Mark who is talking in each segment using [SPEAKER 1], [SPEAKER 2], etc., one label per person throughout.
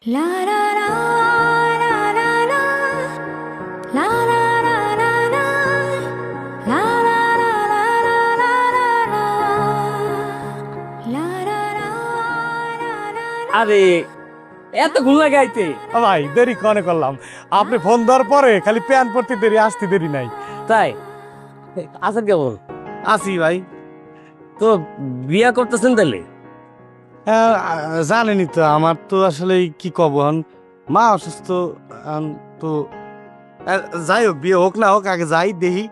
[SPEAKER 1] আরে এত ঘুম লাগে আইতে
[SPEAKER 2] ভাই দেরি কনে করলাম, আপনি ফোন দেওয়ার পরে খালি প্যান পড়তে দেরি, আসতে দেরি নাই।
[SPEAKER 1] তাই আছেন কেমন?
[SPEAKER 2] আসি ভাই।
[SPEAKER 1] তো বিয়া করতেছেন তাহলে?
[SPEAKER 2] জানেনি তো, আমার তো আসলে কি কব, মা অসুস্থ, তো যাই হোক, বিয়ে হোক না হোক, আগে যাই দেখি।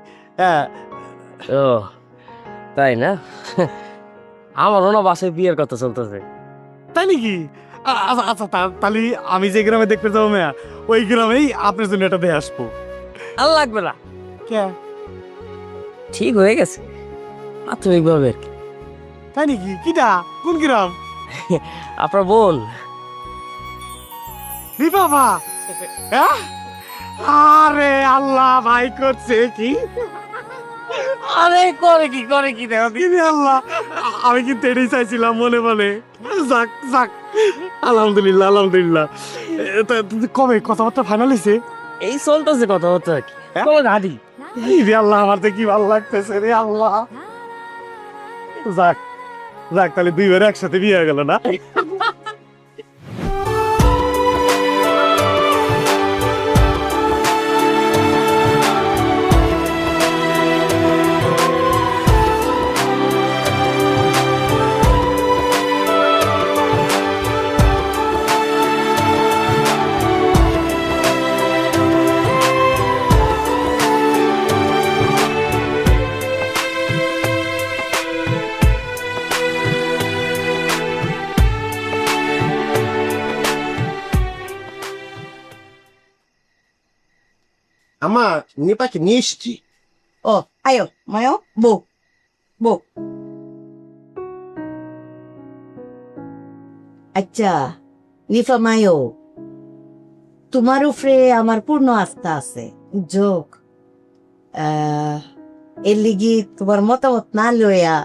[SPEAKER 1] ও তাই না? আমারও না বাসায় বিয়ের কথা চলতেছে।
[SPEAKER 2] তাই নাকি? আচ্ছা আচ্ছা, তাহলে আমি যে গ্রামে দেখতে যাবো মেয়া, ওই গ্রামেই আপনার জন্য এটা দিয়ে আসবো।
[SPEAKER 1] আর লাগবে না,
[SPEAKER 2] কে?
[SPEAKER 1] ঠিক হয়ে গেছে প্রাথমিক ভাবে।
[SPEAKER 2] তাই নাকি? কিটা? কোন গ্রাম?
[SPEAKER 1] আপনার বোন।
[SPEAKER 2] বাবা, আরে আল্লাহ, ভাই করছে কি?
[SPEAKER 1] আরে করে কি করে কি দেখো
[SPEAKER 2] আল্লাহ, আমি কিন্তু এটাই চাইছিলাম মনে মনে। যাক যাক, আলহামদুলিল্লাহ আলহামদুলিল্লাহ। কবে কথাবার্তা ফাইনাল হয়েছে?
[SPEAKER 1] এই চলতেছে কথা হতো আর কি। গাড়ি
[SPEAKER 2] রে আল্লাহ, আমার তো কি ভালো লাগতেছে রে আল্লাহ। যাক যাক, তাহলে দুইবার একসাথে বিয়ে হয়ে গেল না?
[SPEAKER 3] আমার নিপাকে নিয়ে এসছি।
[SPEAKER 4] ও আয়ো মায়ো, বউ বউ। আচ্ছা নিফা মায়ো, তোমার উপরে আমার পূর্ণ আস্থা আছে, যোগ এর লিগি তোমার মতামত না লইয়া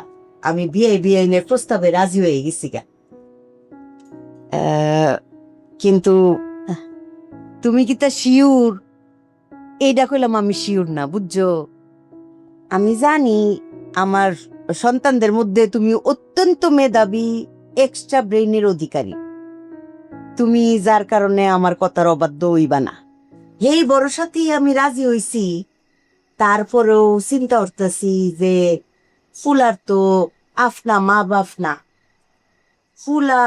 [SPEAKER 4] আমি বিয়ে প্রস্তাবে রাজি হয়ে গেছি গা। কিন্তু তুমি কি তা শিওর? এইটা কইলাম আমি শিওর না, বুঝছো? আমি জানি আমার সন্তানদের মধ্যে তুমি অত্যন্ত মেধাবী, এক্সট্রা ব্রেইনের অধিকারী, তুমি যার কারণে আমার কথার অবাধ্য হইবা না, এই ভরসাতেই আমি রাজি হইছি। তারপরেও চিন্তা করতেছি যে ফুলার তো আফনা মা বাপ না, ফুলা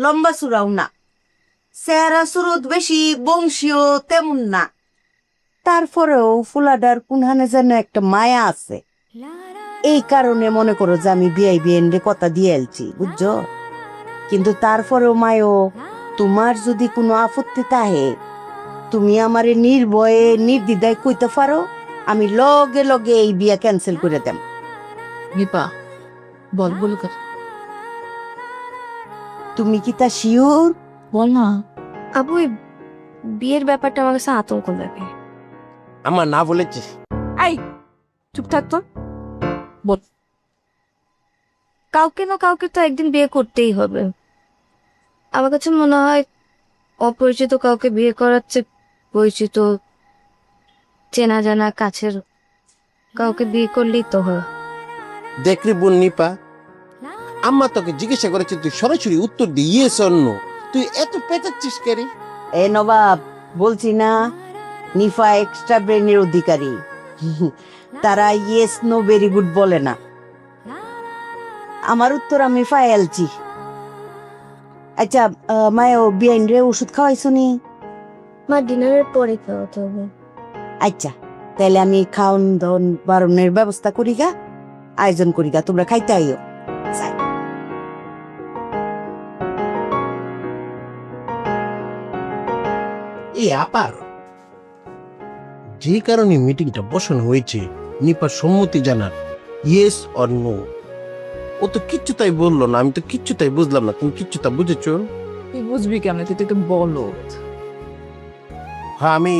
[SPEAKER 4] লম্বা চূড়াও না, চেহারা সুরত বেশি বংশীয় তেমন না, তারপরেও ফুলাডার কোনখানে যেন একটা মায়া আছে। এই কারণে মনে করো যে আমি বিয়ে কথা দিয়ে এলছি, বুঝছো? কিন্তু তারপরেও মায়ও, তোমার যদি কোনো আপত্তি থাকে, তুমি আমারে নির্ভয়ে নির্দ্বিধায় কইতে পারো, আমি লগে লগে এই বিয়া ক্যান্সেল করে দেব।
[SPEAKER 5] নিপা বল, বল
[SPEAKER 4] তুমি কি তা শিওর?
[SPEAKER 5] বল না।
[SPEAKER 6] আপু এই বিয়ের ব্যাপারটা আমার কাছে আতঙ্ক লাগে।
[SPEAKER 3] আমার না বলেছে।
[SPEAKER 6] এই চুপ থাকতো।
[SPEAKER 5] বল।
[SPEAKER 6] কাউকে না কাউকে তো একদিন বিয়ে করতেই হবে। আমার কাছে মনে হয় অপরিচিত কাউকে বিয়ে করার চেয়ে পরিচিত, চেনা জানা, কাছের কাউকে বিয়ে করলেই তো হয়।
[SPEAKER 3] দেখলি বোন নিপা, আম্মা তোকে জিজ্ঞাসা করেছে, তুই সরাসরি উত্তর দিয়েছ অন্য, তুই এত পেঁচাচ্ছিস কেরে?
[SPEAKER 4] এ নবাব, বলছি না নিফা এক্সট্রা ব্রেনের অধিকারী, তারা ইয়েস নো ভেরি গুড বলে না। আমার উত্তর আমি ফাইলছি। আচ্ছা মায়ও বিয়াইন রে ওষুধ খাওয়াইছো নি?
[SPEAKER 6] মা ডিনারের পরে খাওয়াতে হবে।
[SPEAKER 4] আচ্ছা তাহলে আমি খাওন দাওন বারণের ব্যবস্থা করি গা, আয়োজন করি গা, তোমরা খাইতে আইও।
[SPEAKER 3] এই আপার যে কারণে মিটিংটা বসানো হয়েছে, নিপার সম্মতি জানার, ইয়েস অর নো, ও তো কিচ্ছু তাই বললো না, আমি তো কিচ্ছু তাই বুঝলাম না, তুমি কিচ্ছু তা বুঝেছো?
[SPEAKER 5] তুই বুঝবি কেমন? তুই তো বলো।
[SPEAKER 3] হ্যাঁ আমি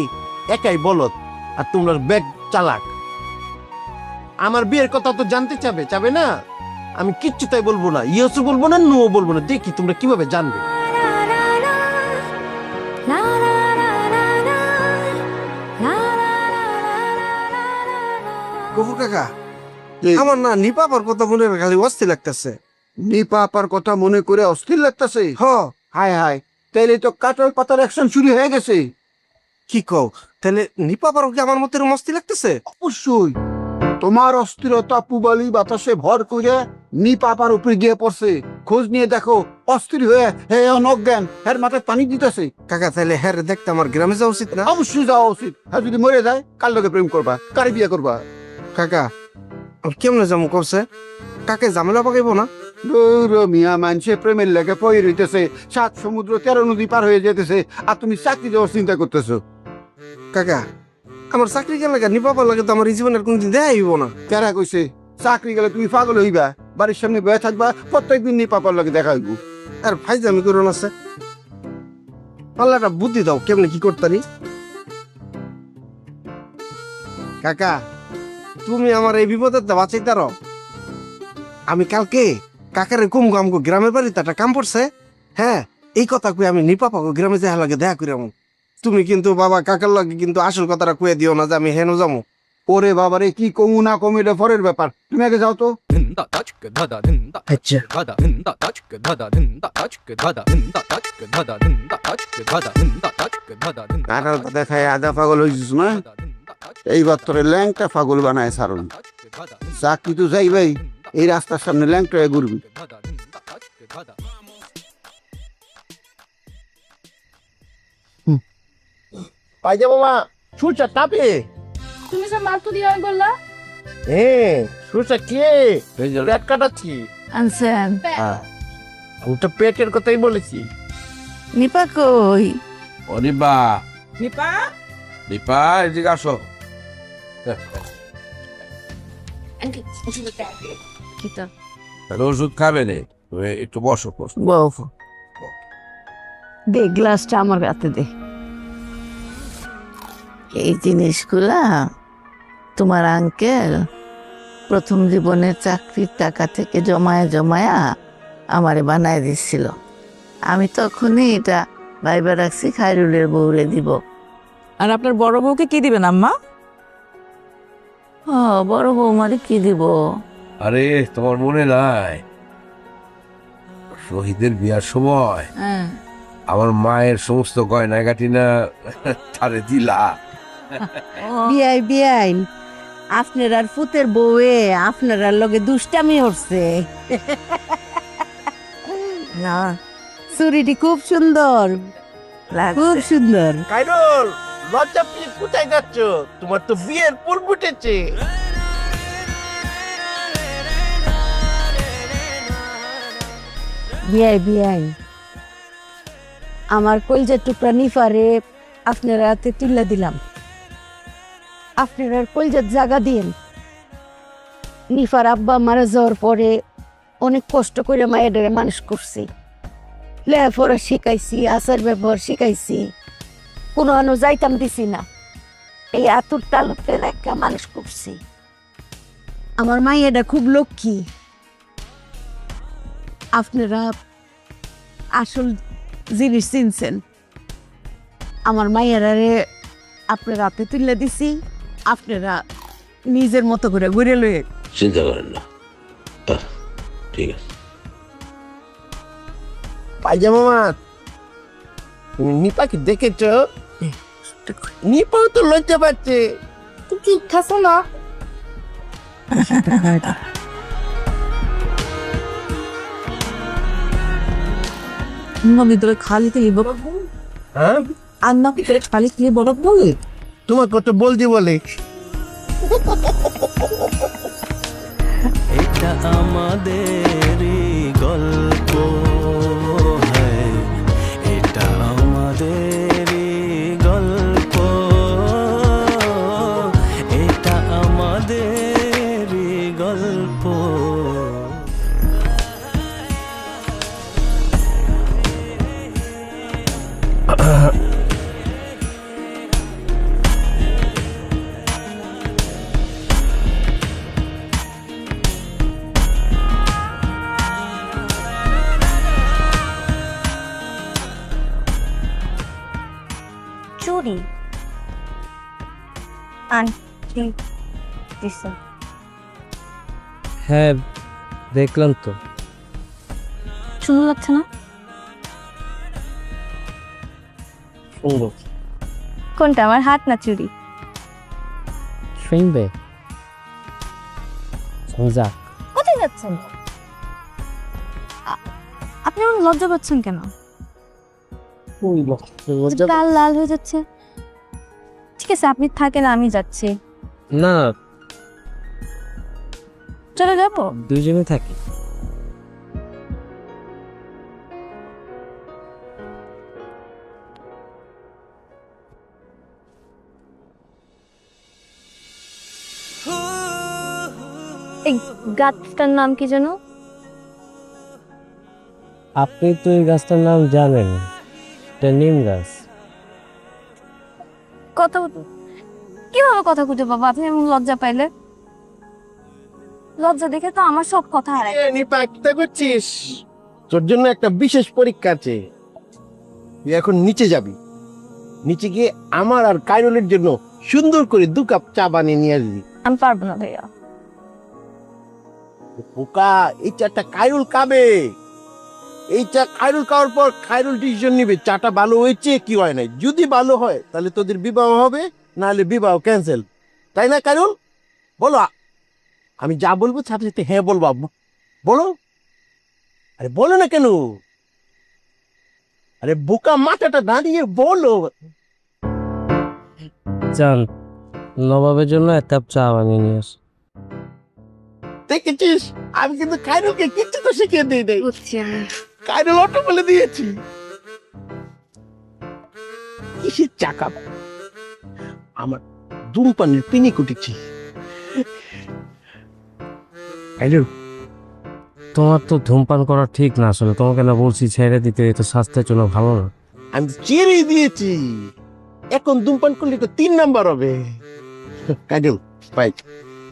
[SPEAKER 3] একাই বলত, আর তোমরা ব্যাগ চালাক। আমার বিয়ের কথা তো জানতে চাবে না? আমি কিচ্ছু তাই বলবো না, ইয়েসও বলবো না, নো বলবো না, দেখি তোমরা কিভাবে জানবে।
[SPEAKER 2] গফুর কাকা, আমার না নিপাপার কথা মনে খালি অস্থির লাগতেছে।
[SPEAKER 7] নিপা আপার কথা মনে করে অস্থির লাগতেছে।
[SPEAKER 2] হ,
[SPEAKER 7] হায় হায়, তাইলে তো কাটল পাতার অ্যাকশন শুরু হয়ে গেছে।
[SPEAKER 2] কি কও, তাহলে নিপাপার কি আমার মতো এরকম অস্থির লাগতেছে?
[SPEAKER 7] অবশ্যই তোমার অস্থিরতা পুবালি বাতাসে ভর করে নিপা আপার উপরে গিয়ে পড়ছে। খোঁজ নিয়ে দেখো, অস্থির হয়ে হে অজ্ঞান, হের মাথায় পানি দিতেছে।
[SPEAKER 2] কাকা, তাহলে হ্যাঁ দেখতে আমার গ্রামে যাওয়া উচিত না?
[SPEAKER 7] অবশ্যই যাওয়া উচিত। হ্যাঁ, যদি মরে যায় কার লগে প্রেম করবা, কারে বিয়ে করবা?
[SPEAKER 2] কাকা, আমি কেমনে যাবো কবছে? কাকে ঝামেলা পাকাইবো না?
[SPEAKER 7] মিয়া মানুষে প্রেমের লেগে পড়ে রইতেছে, 7 সমুদ্র 13 নদী পার হয়ে যেতেছে, আর তুমি চাকরি দেওয়ার চিন্তা করতেছো।
[SPEAKER 2] কাকা, আমার চাকরি গেলে নিপাপার লাগে তো আমার এই জীবনের কোনদিন দেয়া হইব না।
[SPEAKER 7] কারা কইছে চাকরি গেলে তুমি পাগল হইবা? বাড়ির সামনে বয়ে থাকবা, প্রত্যেকদিন নিয়ে পাপার লগে দেখা হইব।
[SPEAKER 2] আর ফাইজামি করো না সে। পাল্লা একটা বুদ্ধি দাও, কেমনে কি করতারি? কাকা, তুমি আমার এই বিপদের তো বাঁচাইতারো। আমি কালকে কাকারে কমগো আমগো গ্রামের বাড়িতে একটা কাম পড়ছে। হ্যাঁ, এই কথা কই আমি নিপাপাকে গ্রামে যাওয়ার লাগে দেখা করি। তুমি কিন্তু বাবা কাকার লাগে কিন্তু আসল কথাটা কয়ে দিও না যে আমি হেন যাবো।
[SPEAKER 7] ওরে বাবারে, কি কমু না কমু এটা পরের ব্যাপার, তুমি আগে যাও তো।
[SPEAKER 2] আচ্ছা,
[SPEAKER 7] কাকার দেখায় আধা পাগল হয়েছিস না? এইবার তোরে ল্যাংটা পাগল বানায় সারণ। চাকরি তো যাইবাই, এই রাস্তার সামনে ল্যাংটা হয়ে ঘুরবি।
[SPEAKER 3] পাইজা মামা, সুরসা টাপে।
[SPEAKER 5] তুমি যে মাত্র দিয়ে বললা
[SPEAKER 3] সুরসা কে? পেট কাটাচ্ছি।
[SPEAKER 5] আনছেন
[SPEAKER 3] আমি তো পেটের কথাই বলেছি।
[SPEAKER 5] নিপা কই?
[SPEAKER 8] ও নিপা,
[SPEAKER 5] নিপা
[SPEAKER 8] নিপা এদিকে আসো।
[SPEAKER 5] কিতা
[SPEAKER 8] তাহলে ওষুধ খাবে নে, তুমি একটু বসো বসো।
[SPEAKER 4] দে গ্লাসটা আমার হাতে দে।
[SPEAKER 9] এই জিনিসগুলা তোমার আঙ্কেল প্রথম জীবনের চাকরির টাকা থেকে জমায়া জমায়া আমারে বানায় দিচ্ছিল। আমি তখনই এটা ভাইবা রাখছি খায়রুলের বউরে দিব।
[SPEAKER 5] আর আপনার বড় বউকে কি দিবেন আম্মা?
[SPEAKER 9] বড় বৌমারে কি দিব?
[SPEAKER 8] আরে তোমার মনে নাই শহীদের বিয়ার সময়
[SPEAKER 5] হ্যাঁ,
[SPEAKER 8] আমার মায়ের সমস্ত গয়না গাটিনা তারে দিলা?
[SPEAKER 4] বিয়াই বিয়াই, আপনার আর ফুতের বউয়ে আপনার আর লগে দুষ্টামি হচ্ছে
[SPEAKER 9] না
[SPEAKER 4] চুরিটি খুব সুন্দর, খুব সুন্দর।
[SPEAKER 3] কাইরুল, লজ্জা প্লিজ কোথায় যাচ্ছ? তোমার তো বিয়ের পূর্ব উঠেছে।
[SPEAKER 4] বিয়াই বিয়াই, আমার কলজার টুকরা নিফারে আপনার হাতে তুলে দিলাম। আপনার আর কলজার জায়গা দিন। নিফার আব্বা মারা যাওয়ার পরে অনেক কষ্ট করে মায়ের মানুষ করছি, লেখাপড়া শিখাইছি, আচার ব্যবহার শিখাইছি, কোনো আনো যাইতাম দিছি না। এই আতুর তালুতে একটা মানুষ করছি। আমার মাইয়াটা খুব লক্ষ্মী। আপনারা আসল জিনিস চিনছেন। আমার মাইয়ারে আপনার হাতে তুলে দিছি, আপনারা নিজের মতো করে ঘুরে লয়ে।
[SPEAKER 8] চিন্তা করেন না, ঠিক আছে।
[SPEAKER 3] পাইজা মামা, তুমি নিপাকে দেখেছ? নিপাও তো লজ্জা পাচ্ছে।
[SPEAKER 6] তুই চুপ থাকো না।
[SPEAKER 5] নদী তোরে খালি থেকে বড় বউ
[SPEAKER 3] হ্যাঁ,
[SPEAKER 5] আর না তোরে খালি থেকে বড় বউ।
[SPEAKER 3] তোমার কত বলছি বলে।
[SPEAKER 10] এটা আমাদের গল্প, এটা আমাদের গল্প, এটা আমাদের গল্প।
[SPEAKER 6] চুরি আন্টি দিছে।
[SPEAKER 1] হ্যাঁ দেখলাম তো।
[SPEAKER 6] সুন্দর লাগছে না?
[SPEAKER 1] সুন্দর।
[SPEAKER 6] কোনটা, আমার হাত না চুড়ি?
[SPEAKER 1] শুনবে যাক।
[SPEAKER 6] কোথায় যাচ্ছেন? আপনি আমার লজ্জা পাচ্ছেন কেন? গাল লাল হয়ে যাচ্ছে। ঠিক আছে আপনি থাকেন, আমি যাচ্ছি।
[SPEAKER 1] না
[SPEAKER 6] চলে যাবো?
[SPEAKER 1] দুইজনে থাকি।
[SPEAKER 6] এই গাছটার নাম কি যেন?
[SPEAKER 1] আপনি তো এই গাছটার নাম জানেন, এটা নিম গাছ।
[SPEAKER 6] কথা কিভাবে কথা খুঁজে পাবো আপনি এমন লজ্জা পাইলে? লজ্জা দেখে তো আমার সব কথা হারাই।
[SPEAKER 3] নিপা কি করছিস? তোর জন্য একটা বিশেষ পরীক্ষা আছে। তুই এখন নিচে যাবি, নিচে গিয়ে আমার আর কাইরুলের জন্য সুন্দর করে 2 কাপ চা বানিয়ে নিয়ে আসবি।
[SPEAKER 6] আমি পারবো না ভাইয়া।
[SPEAKER 3] পোকা, এই চাটা কাইরুল খাবে। এই চা কাইরুল খাওয়ার পর কাইরুল ডিসিশন নিবে চাটা ভালো হয়েছে কি হয় নাই। যদি ভালো হয় তাহলে তোদের বিবাহ হবে, না হলে বিবাহ ক্যান্সেল। তাই না কাইরুল? বলো। আমি যা বলবো সাথে সাথে হ্যাঁ বলবো। বলো। আরে বলো না কেন? আরে বোকা মাথাটা দাঁড়িয়ে বলো।
[SPEAKER 1] জান, নবাবের জন্য 1 কাপ চা বানিয়ে নিয়ে আস।
[SPEAKER 3] দেখেছিস, আমি কিন্তু কাইরুলকে কিচ্ছু তো শিখিয়ে দিই নাই।
[SPEAKER 6] বুঝছি আমি।
[SPEAKER 3] কাইরুল অটো বলে দিয়েছি। কিসের চাকা? আমার ধূমপানের পিনি কুটিছি। কাইরুল,
[SPEAKER 1] তোমার তো ধূমপান করা ঠিক না আসলে। তোমাকে না বলছি ছেড়ে দিতে, এটা স্বাস্থ্যের জন্য ভালো না।
[SPEAKER 3] আমি ছেড়ে দিয়েছি। এখন ধূমপান করলে তো 3 নাম্বার হবে। কাইরুল ভাই,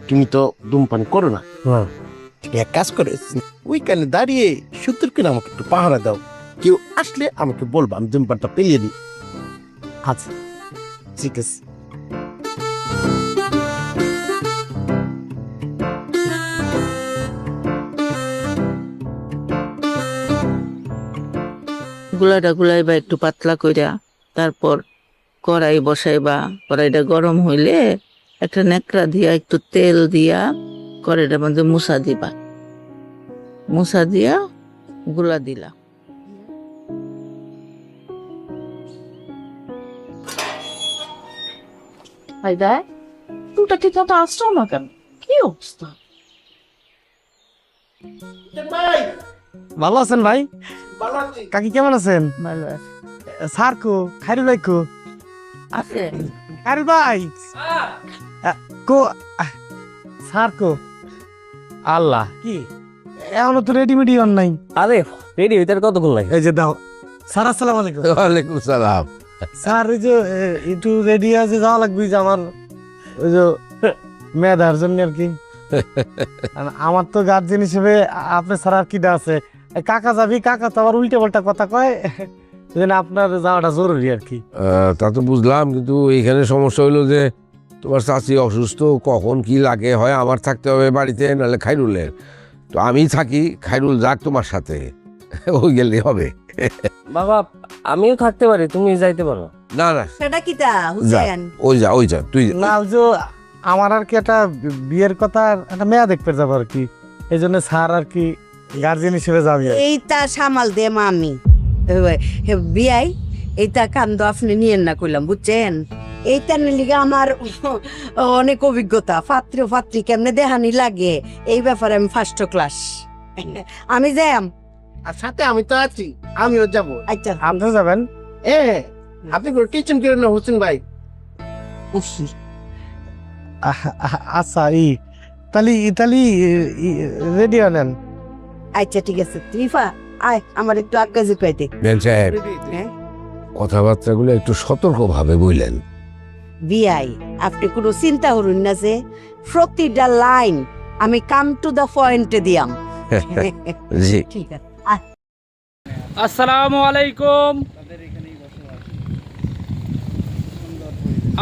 [SPEAKER 3] তুমি তো ধূমপান করো না।
[SPEAKER 1] না
[SPEAKER 3] এক কাজ করে ওইখানে দাঁড়িয়ে সুন্দর করে আমাকে একটু পাহারা দাও। কেউ আসলে আমাকে বলবা, আমি ধূমপানটা পেলিয়ে দিই।
[SPEAKER 1] আচ্ছা
[SPEAKER 3] ঠিক আছে।
[SPEAKER 9] গুলাটা গুলাইবা একটু পাতলা কইরা, তারপর কড়াই বসাইবা। কড়াইটা গরম হইলে একটা নেকড়া দিয়া একটু তেল দিয়া কড়াইটার মধ্যে মুসা দিবা। মুসা দিয়া গুলা দিলা।
[SPEAKER 5] দেয় তুইটা ঠিক মতো আসছো না কেন? কি অবস্থা?
[SPEAKER 2] ভালো আছেন ভাই? কাকি কেমন আছেন?
[SPEAKER 9] ভালো আছে?
[SPEAKER 2] স্যার কো? খাইরুল ভাই কো?
[SPEAKER 9] আছে।
[SPEAKER 2] খাইরুল ভাই কো? স্যার কো?
[SPEAKER 1] আল্লাহ,
[SPEAKER 2] কি এখনো তো রেডিমেডি অন নাই?
[SPEAKER 1] আরে রেডি হইতে আর কতক্ষণ লাগে?
[SPEAKER 2] এই যে দাও। স্যার আসসালামু আলাইকুম।
[SPEAKER 8] ওয়ালাইকুম সালাম।
[SPEAKER 2] স্যার ওই যে একটু রেডি আছে যাওয়া লাগবে যে আমার ওই যে মেয়েদার জন্য আর কি। আমার তো গার্জেন হিসেবে আপনার স্যার আর কিটা আছে। কাকা যাবি, কাকা তো আবার উল্টে পাল্টা কথা কয়, আপনার যাওয়াটা জরুরি আর কি।
[SPEAKER 8] তা তো বুঝলাম, কিন্তু এইখানে সমস্যা হইলো যে তোমার চাচি অসুস্থ, কখন কি লাগে হয় আমার থাকতে হবে বাড়িতে, নাহলে খাইরুলের। তো আমি থাকি, খাইরুল যাক তোমার সাথে, ওই গেলে হবে।
[SPEAKER 1] বাবা আমিও থাকতে পারি, তুমি যাইতে পারো।
[SPEAKER 8] না না,
[SPEAKER 4] সেটা কিটা
[SPEAKER 8] যা
[SPEAKER 4] হুসেন?
[SPEAKER 8] ওই যা তুই।
[SPEAKER 2] না যে আমার আর কি একটা বিয়ের কথা, একটা মেয়া দেখতে যাবো আর কি, এই জন্য স্যার আর কি গার্জেন হিসেবে যাবি।
[SPEAKER 4] এইটা সামাল দে মামি বিয়াই, এইটা কান্দ আপনি নিয়েন না কইলাম, বুঝছেন? এইটা নিলিগে আমার অনেক অভিজ্ঞতা। পাত্রী কেমনে দেহানি লাগে এই ব্যাপারে আমি ফার্স্ট ক্লাস। আমি যাম।
[SPEAKER 3] আর সাথে আমি তো আছি, আমিও যাবো।
[SPEAKER 4] আচ্ছা
[SPEAKER 2] আপনিও যাবেন?
[SPEAKER 3] আপনি কোনো টেনশন করেন না হোসেন ভাই।
[SPEAKER 2] আচ্ছা তাহলে ইতালি রেডি হলেন?
[SPEAKER 4] আচ্ছা ঠিক আছে। ত্রিফা আয় আমার একটু আজ্ঞা জিকাইতে।
[SPEAKER 8] বেন সাহেব,
[SPEAKER 4] হ্যাঁ
[SPEAKER 8] কথাবার্তাগুলো একটু সতর্কভাবে বললেন।
[SPEAKER 4] বিয়াই আপনি কোনো চিন্তা করুন না, যে প্রতিটা লাইন আমি কাম টু দ্য পয়েন্টে দিয়াম।
[SPEAKER 8] জি।
[SPEAKER 4] ঠিক আছে।
[SPEAKER 11] আসসালামু আলাইকুম।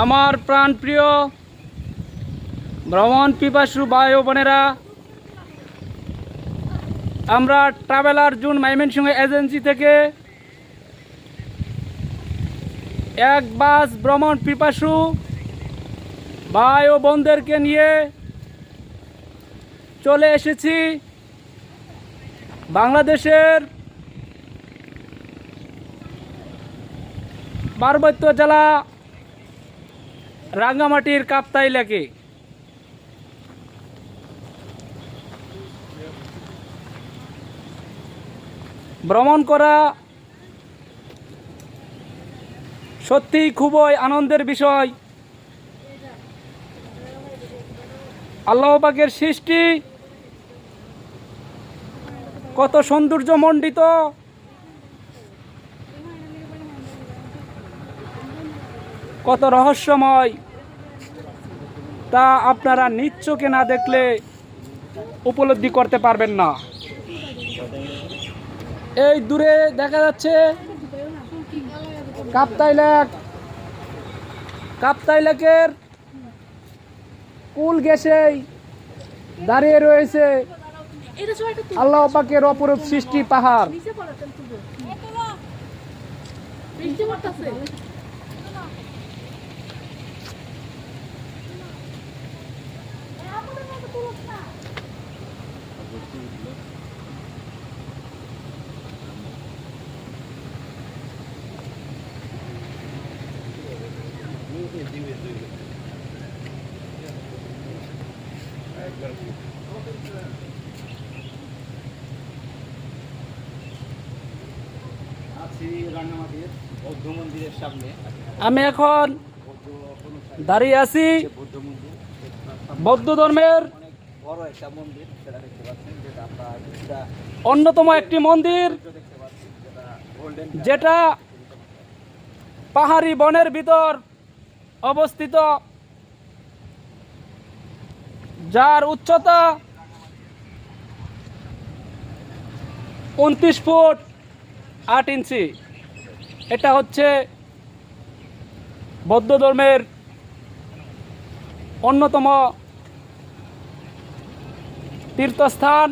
[SPEAKER 11] আমার প্রাণপ্রিয় ভ্রমণ পিপাসু ভাই ও বোনেরা, আমরা ট্রাভেলার জুন ময়মনসিংহ এজেন্সি থেকে এক বাস ভ্রমণ পিপাসু ভাই ও বোনদেরকে নিয়ে চলে এসেছি বাংলাদেশের পার্বত্য জেলা রাঙ্গামাটির কাপ্তাই লেকে। ভ্রমণ করা সত্যিই খুবই আনন্দের বিষয়। আল্লাহ পাকের সৃষ্টি কত সৌন্দর্যমণ্ডিত, কত রহস্যময়, তা আপনারা নিজ চোখে না দেখলে উপলব্ধি করতে পারবেন না। এই দূরে দেখা যাচ্ছে কাপ্তাই লেক। কাপ্তাই লেকের কুল ঘেঁষেই দাঁড়িয়ে রয়েছে আল্লাহ পাকের অপরূপ সৃষ্টি পাহাড়। আমি এখন দাঁড়িয়ে আছি বৌদ্ধ ধর্মের অন্যতম একটি মন্দির, যেটা পাহাড়ি বনের ভিতর অবস্থিত, যার উচ্চতা 29 ফুট 8 ইঞ্চি। এটা হচ্ছে বৌদ্ধ ধর্মের অন্যতম তীর্থস্থান।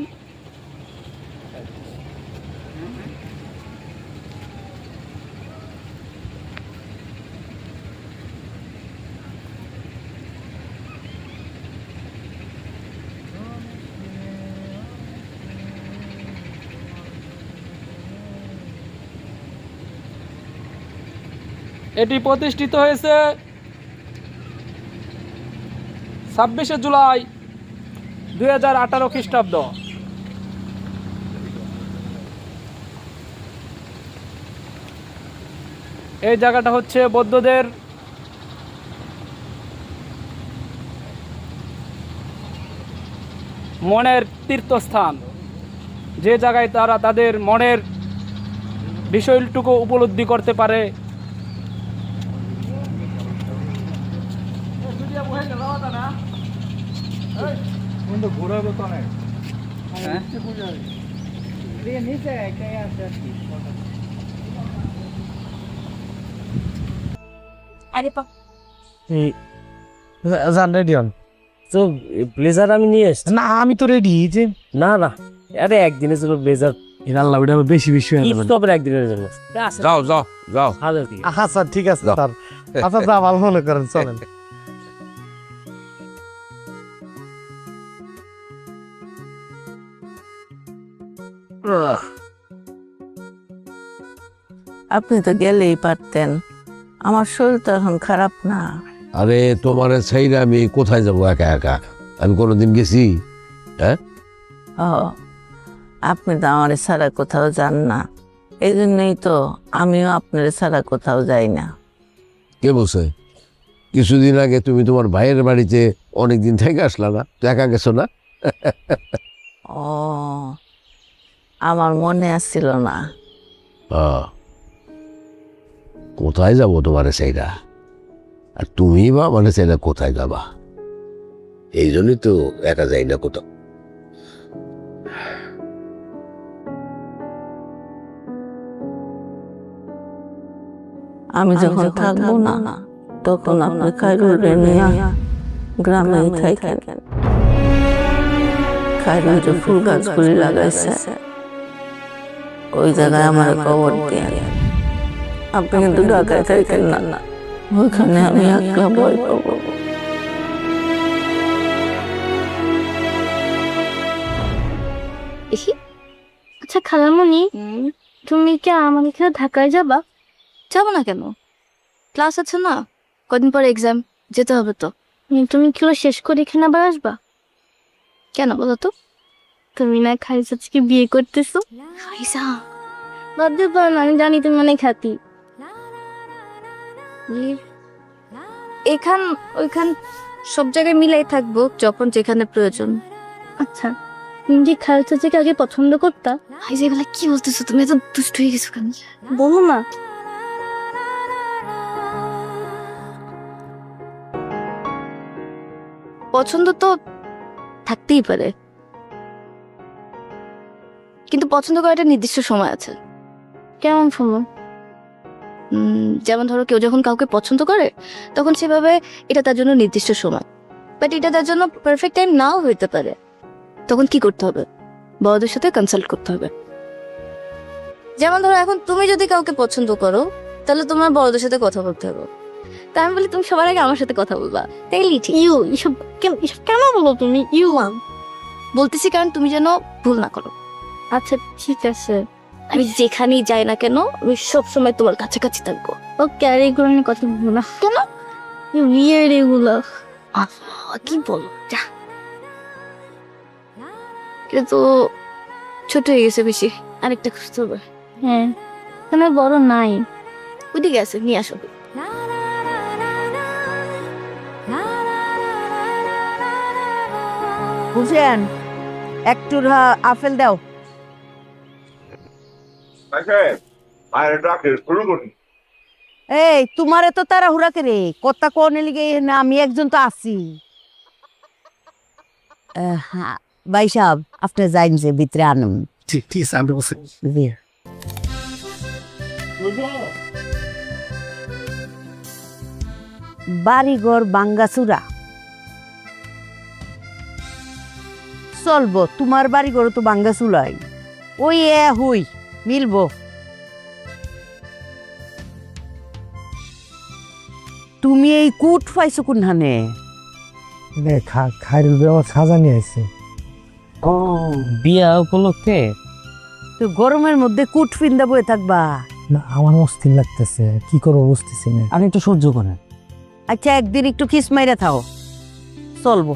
[SPEAKER 11] এটি প্রতিষ্ঠিত হয়েছে 26শে জুলাই 2018 খ্রিস্টাব্দ। এই জায়গাটা হচ্ছে বৌদ্ধদের মনের তীর্থস্থান, যে জায়গায় তারা তাদের মনের বিষয়টুকু উপলব্ধি করতে পারে।
[SPEAKER 1] রেডি হন তো, ব্লেজার আমি নিয়ে এসছি।
[SPEAKER 2] না আমি তো রেডি যে।
[SPEAKER 1] না না, আরে একদিনের জন্য ব্লেজার
[SPEAKER 2] আল্লাহ ওটা বেশি বেশি হয়ে যাবে।
[SPEAKER 1] তবে একদিনের জন্য
[SPEAKER 8] যাও যাও যাও।
[SPEAKER 2] আচ্ছা ঠিক আছে স্যার। আচ্ছা যা ভালো মনে করেন, চলেন।
[SPEAKER 9] আপনি তো গেলেই পারতেন, আমার শরীর তো এখন খারাপ না।
[SPEAKER 8] আরে তোমার সেইরা আমি কোথায় যাবো একা একা? আমি কোনোদিন গেছি? হ্যাঁ,
[SPEAKER 9] ও আপনি তো আমার ছাড়া কোথাও যান না, এই জন্যই তো আমিও আপনার ছাড়া কোথাও যাই না।
[SPEAKER 8] কে বলছে? কিছুদিন আগে তুমি তোমার ভাইয়ের বাড়িতে অনেকদিন থেকে আসলা না? তো একা গেছো না?
[SPEAKER 9] ও আমার মনে আসছিল না।
[SPEAKER 8] কোথায় যাবো তোমার সেইরা? আর তুমি বা মানে সেইরা কোথায় যাবা? এই জন্যই তো একা যাই না কোথাও।
[SPEAKER 9] আমি যখন থাকবো না তখন আপনি খাইরুল নিয়ে গ্রামেই থাকেন। খাইরুল যে ফুল গাছগুলি লাগাইছে ওই জায়গায় আমার কবর দেন। আপনি কিন্তু ঢাকায় থাকেন না, ওইখানে আমি একলা ভয় পাবো।
[SPEAKER 6] আচ্ছা খালামণি, তুমি কি আমার এখানে ঢাকায় যাবা?
[SPEAKER 12] যাবো না কেন? ক্লাস আছে না, কদিন পর এক্সাম, যেতে হবে তো।
[SPEAKER 6] তুমি কি শেষ করে এখানে আবার আসবা?
[SPEAKER 12] কেন বলো তো?
[SPEAKER 6] তুমি না খাইসাকে বিয়ে করতেছো?
[SPEAKER 12] খাইসা
[SPEAKER 6] ভাবতে পারো না, আমি জানি তুমি অনেক খ্যাতি।
[SPEAKER 12] এখান ওইখান সব জায়গায় মিলাই থাকবো যখন যেখানে প্রয়োজন।
[SPEAKER 6] আচ্ছা, তুমি কি খাইসাকে আগে পছন্দ করতা?
[SPEAKER 12] খাইসা এগুলা কি বলতেছো তুমি? এত দুষ্ট হয়ে গেছো কেন?
[SPEAKER 6] বলো না।
[SPEAKER 12] পছন্দ তো থাকতেই পারে, কিন্তু পছন্দ করার একটা নির্দিষ্ট সময় আছে।
[SPEAKER 6] কেমন সময়?
[SPEAKER 12] যেমন ধরো কেউ যখন কাউকে পছন্দ করে তখন সেভাবে এটা তার জন্য নির্দিষ্ট সময়, বাট এটা তার জন্য পারফেক্ট টাইম নাও হইতে পারে। তখন কি করতে হবে? বড়দের সাথে কনসাল্ট করতে হবে। যেমন ধরো এখন তুমি যদি কাউকে পছন্দ করো তাহলে তোমার বড়দের সাথে কথা বলতে হবে। তা আমি বলি তুমি সবার আগে আমার সাথে কথা বলবা, তাইলেই ঠিক।
[SPEAKER 6] এসব কেন বলো তুমি?
[SPEAKER 12] বলতেছি কারণ তুমি যেন ভুল না করো।
[SPEAKER 6] আচ্ছা ঠিক আছে,
[SPEAKER 12] আমি যেখানেই যাই না কেন আমি সবসময় তোমার কাছাকাছি থাকবো।
[SPEAKER 6] ও ক্যারি এগুলো নিয়ে কথা বলবো না।
[SPEAKER 12] কেন?
[SPEAKER 6] বিয়ের এগুলো
[SPEAKER 12] কি বলো? যা, এটা তো ছোট হয়ে গেছে বেশি, আরেকটা খুঁজতে হবে।
[SPEAKER 6] হ্যাঁ, এখানে বড় নাই,
[SPEAKER 12] ওইদিকে আছে, নিয়ে আসো।
[SPEAKER 4] বুঝেন, একটু আপেল দাও। এই তোমার এত তাড়াহুড়া করে কথা কোনে লিগে না? আমি একজন তো আছি। হ্যাঁ ভাই সাহেব, আপনি যাইন যে ভিতরে আনুন।
[SPEAKER 3] ঠিক আছে, আমি বলছি
[SPEAKER 4] বাড়িঘর বাঙ্গাচুরা চলবো, তোমার বাড়িঘর তো বাঙ্গাচুরাই, ওই হুই মিলবো। তুমি এই কুট পাইছো কোনখানে?
[SPEAKER 1] খাইরুল আমার সাজা নিয়ে আসছে ও বিয়া উপলক্ষে।
[SPEAKER 4] তো গরমের মধ্যে কুট ফিন্দা বয়ে থাকবা?
[SPEAKER 1] না, আমার অস্থির লাগতেছে, কি করবো বুঝতেছি না। আমি একটু সহ্য করেন।
[SPEAKER 4] আচ্ছা একদিন একটু খিস মাইরা থাও, চলবো।